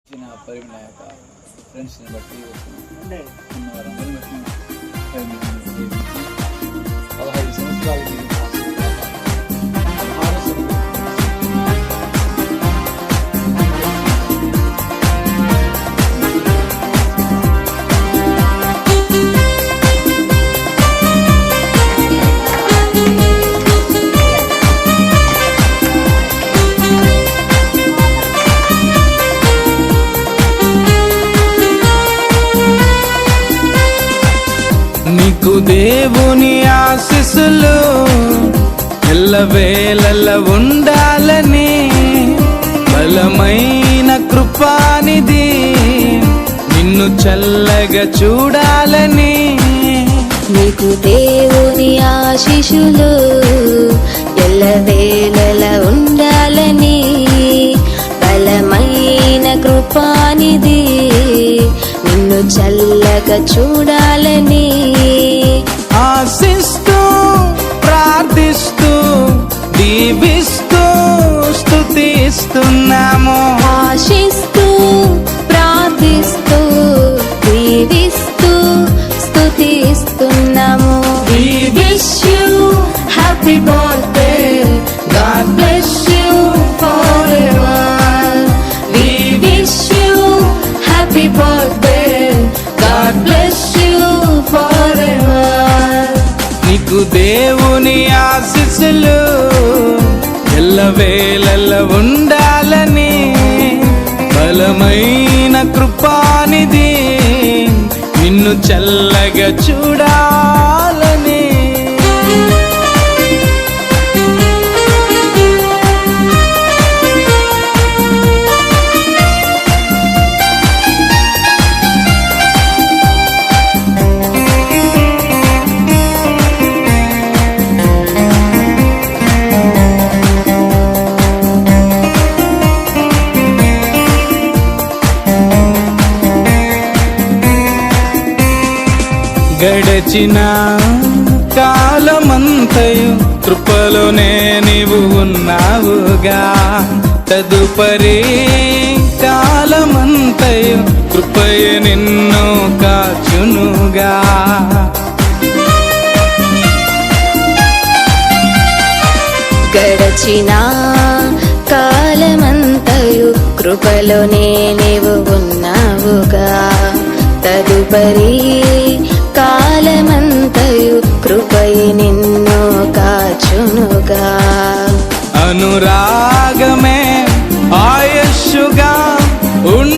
పరిమిణ యొక్క ఫ్రెండ్స్ని బట్టి ఉన్న వారందరినీ బట్టి 15 సంవత్సరాలకి నీకు దేవుని ఆశీస్సులు ఎల్లవేళలా ఉండాలని బలమైన కృపానిధి నిన్ను చల్లగా చూడాలని. నీకు దేవుని ఆశీస్సులు ఎల్లవేళలా ఉండాలని బలమైన కృపానిధి నిన్ను చల్లగా చూడాలని ఆశిస్తూ ప్రార్థిస్తూ దీవిస్తూ స్తుతిస్తున్నాము. ఆశిస్తూ ప్రార్థిస్తూ దీవిస్తూ స్తుతిస్తున్నాము. We wish you happy birthday. God bless you forever. We wish you happy birthday. God bless you forever. నీకు దేవుని ఆశీస్సులు ఎల్లవేళలా ఉండాలని బలమైన కృపానిధి నిన్ను చల్లగా చూడాలని. గడచిన కాలమంతయు కృపలోనే నీవు ఉన్నావుగా, తదుపరి కాలమంతయు కృపయే నిన్ను కాచునుగా. గడచిన కాలమంతయు కృపలోనే నీవు ఉన్నావుగా, తదుపరి కాలమంతయు కృపయే నిన్ను కాచునుగా. అనురాగమే ఆయుష్గా